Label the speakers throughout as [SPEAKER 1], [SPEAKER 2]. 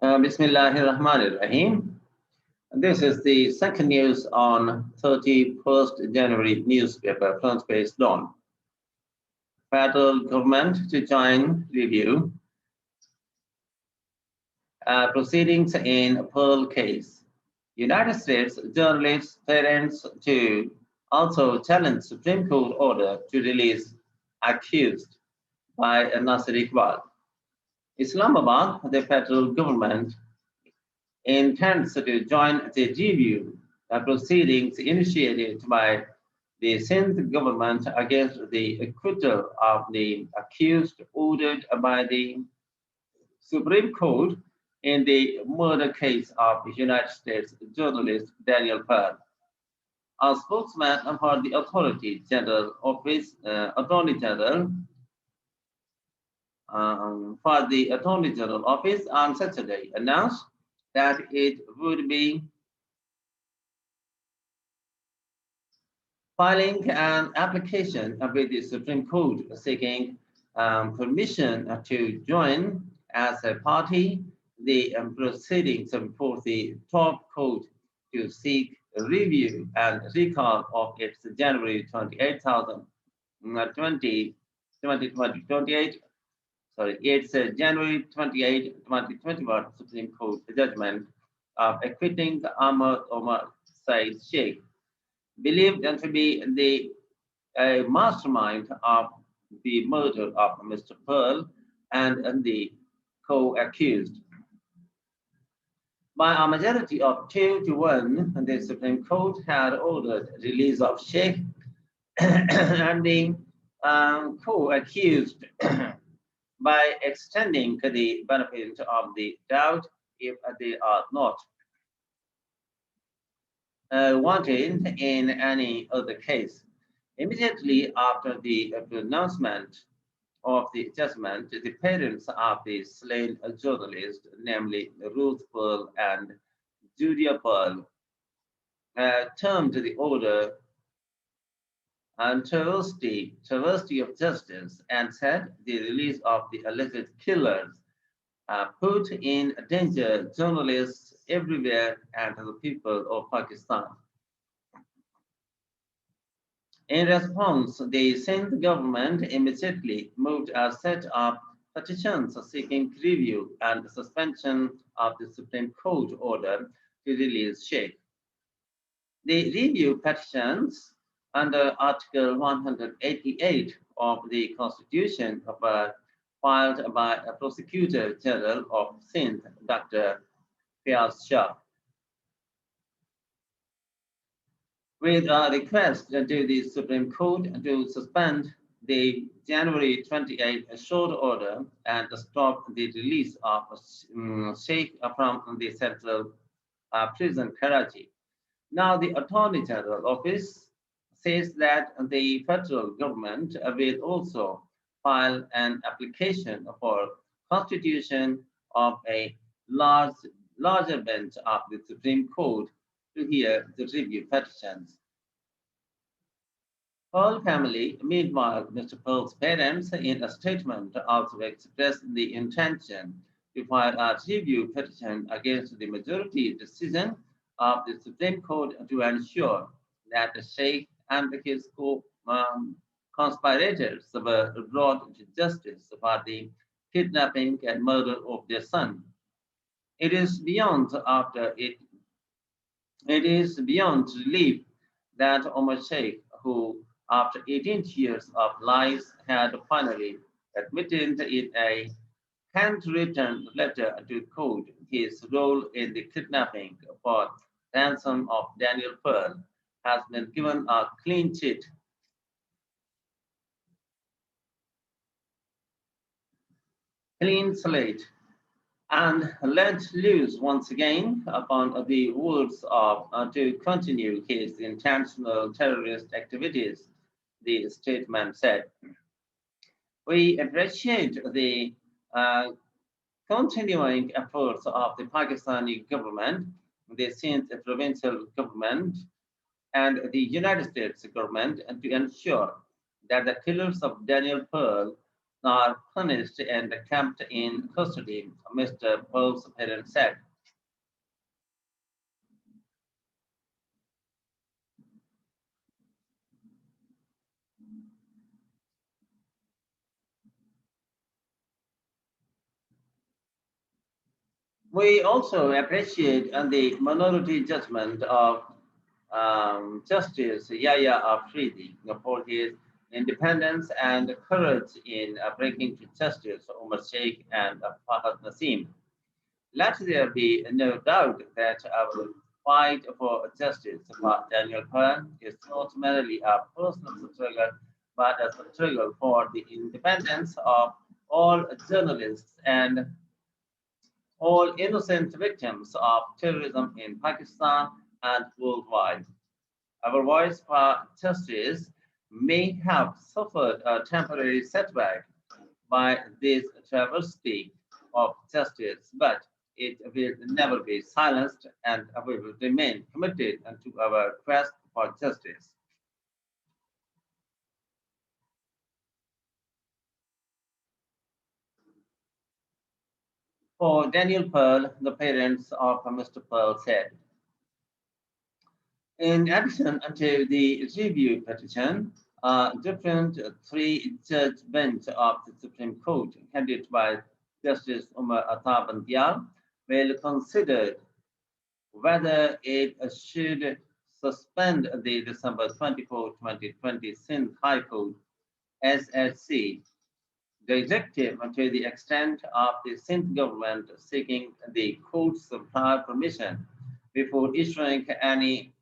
[SPEAKER 1] Bismillahirrahmanirrahim. This is the second news on 31st January newspaper front page lawn. Federal government to join review proceedings in Pearl case. United States journalists parents to also challenge Supreme Court order to release accused by Nasir Iqbal. Islamabad, the federal government intends to join the review proceedings initiated by the Sindh government against the acquittal of the accused ordered by the Supreme Court in the murder case of United States journalist Daniel Pearl. A spokesman for the Attorney General for the Attorney General Office on Saturday announced that it would be filing an application with the Supreme Court seeking permission to join as a party the proceedings before the top court to seek review and recall of its January 28, 2028, it's January 28, 2021 Supreme Court judgment of acquitting Ahmad Omar Said Sheikh, believed to be the mastermind of the murder of Mr. Pearl and the co-accused. By a majority of 2-1, the Supreme Court had ordered release of Sheikh and the co-accused by extending the benefit of the doubt if they are not wanted in any other case. Immediately after the pronouncement of the judgment, the parents of the slain journalists, namely Ruth Pearl and Julia Pearl, termed the order and travesty of justice and said the release of the alleged killers put in danger journalists everywhere and the people of Pakistan. In response, the Sindh government immediately moved a set of petitions seeking review and suspension of the Supreme Court order to release Sheikh. The review petitions under Article 188 of the Constitution were filed by a Prosecutor General of Sindh, Dr. Fayaz Shah, with a request to the Supreme Court to suspend the January 28 short order and stop the release of Sheikh from the central prison, Karachi. Now, the Attorney General Office says that the federal government will also file an application for constitution of a larger bench of the Supreme Court to hear the review petitions. Pearl family, meanwhile, Mr. Pearl's parents, in a statement, also expressed the intention to file a review petition against the majority decision of the Supreme Court to ensure that the Sheikh and his conspirators were brought to justice for the kidnapping and murder of their son. It is beyond relief that Omar Sheikh, who after 18 years of lies had finally admitted in a handwritten letter to court his role in the kidnapping for ransom of Daniel Pearl, has been given a clean slate, and let loose once again upon the words of to continue his intentional terrorist activities, the statement said. We appreciate the continuing efforts of the Pakistani government, the Sindh provincial government, and the United States government and to ensure that the killers of Daniel Pearl are punished and kept in custody, Mr. Pearl's parents said. We also appreciate the minority judgment of Justice Yahya Afridi for his independence and courage in bringing to justice Omar Sheikh and Fahad Nasim. Let there be no doubt that our fight for justice for Daniel Khan is not merely a personal struggle, but a struggle for the independence of all journalists and all innocent victims of terrorism in Pakistan and worldwide. Our voice for justice may have suffered a temporary setback by this travesty of justice, but it will never be silenced and we will remain committed to our quest for justice. For Daniel Pearl, the parents of Mr. Pearl said, in addition to the review petition, a different three-judge bench of the Supreme Court, headed by Justice Umar Atta Bandial, will consider whether it should suspend the December 24, 2020 Sindh High Court SHC directive to the extent of the Sindh government seeking the court's prior permission before issuing any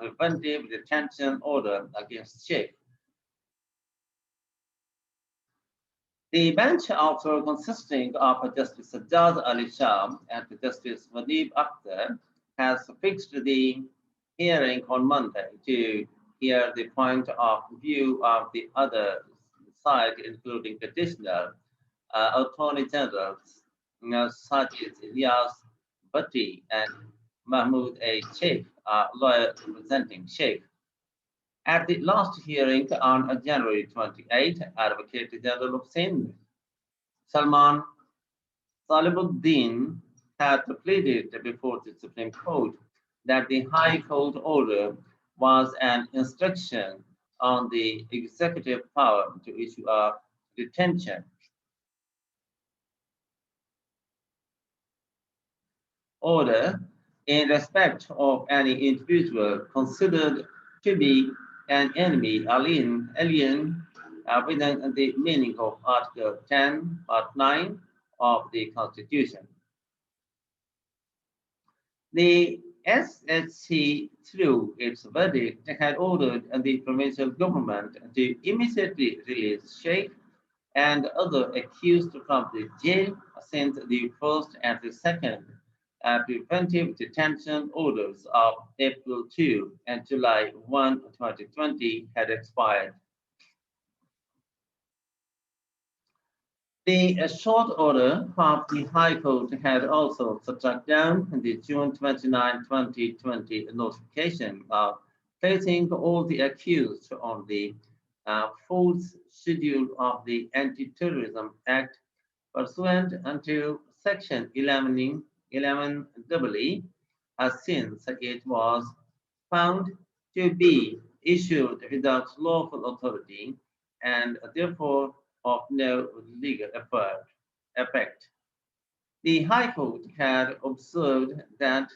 [SPEAKER 1] preventive detention order against Sheikh. The bench, also consisting of Justice Sajjad Ali Shah and Justice Wanib Akhtar, has fixed the hearing on Monday to hear the point of view of the other side, including petitioner, Attorney Generals Sajid Ilyas Bhatti and Mahmoud A. Sheikh, a lawyer representing Sheikh. At the last hearing on January 28, Advocate General of Sindh, Salman Salibuddin, had pleaded before the Supreme Court that the High Court order was an instruction on the executive power to issue a detention order in respect of any individual considered to be an enemy alien within the meaning of Article 10, Part 9 of the Constitution. The SHC, through its verdict, had ordered the provincial government to immediately release Sheikh and other accused from the jail since the first and the second preventive detention orders of April 2 and July 1, 2020 had expired. The short order of the High Court had also struck down the June 29, 2020 notification of placing all the accused on the fourth schedule of the Anti-Terrorism Act pursuant unto Section 11 since it was found to be issued without lawful authority and therefore of no legal effect. The High Court had observed that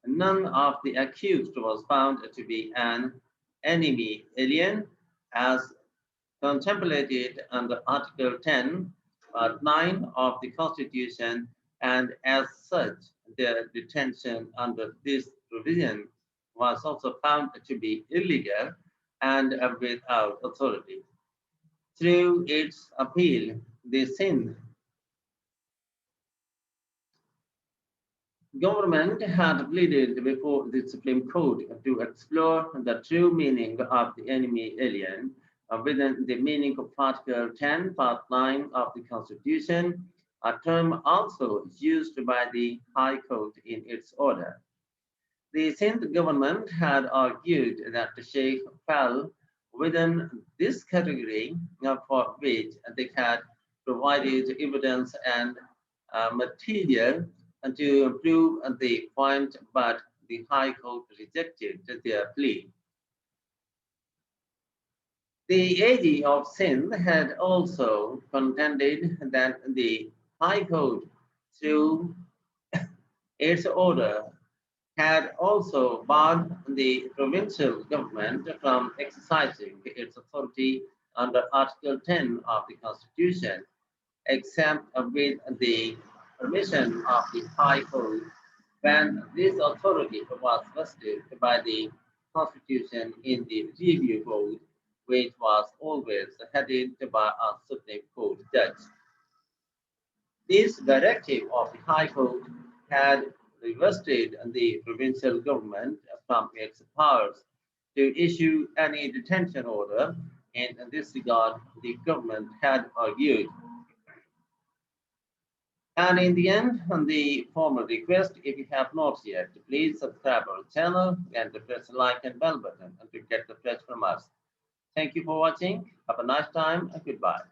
[SPEAKER 1] none of the accused was found to be an enemy alien as contemplated under Article 10, Part 9 of the Constitution, and as such, their detention under this provision was also found to be illegal and without authority. Through its appeal, the Sindh government had pleaded before the Supreme Court to explore the true meaning of the enemy alien within the meaning of Article 10, Part 9 of the Constitution, a term also used by the High Court in its order. The Sindh government had argued that the Sheikh fell within this category for which they had provided evidence and material to prove the point, but the High Court rejected their plea. The AG of Sindh had also contended that the High Court, through its order, had also barred the provincial government from exercising its authority under Article 10 of the Constitution, except with the permission of the High Court when this authority was vested by the Constitution in the Review Board, which was always headed by a Supreme Court judge. This directive of the High Court had revested the provincial government from its powers to issue any detention order. In this regard, the government had argued. And in the end, on the formal request, if you have not yet, please subscribe our channel and press the like and bell button to get the fresh from us. Thank you for watching. Have a nice time and goodbye.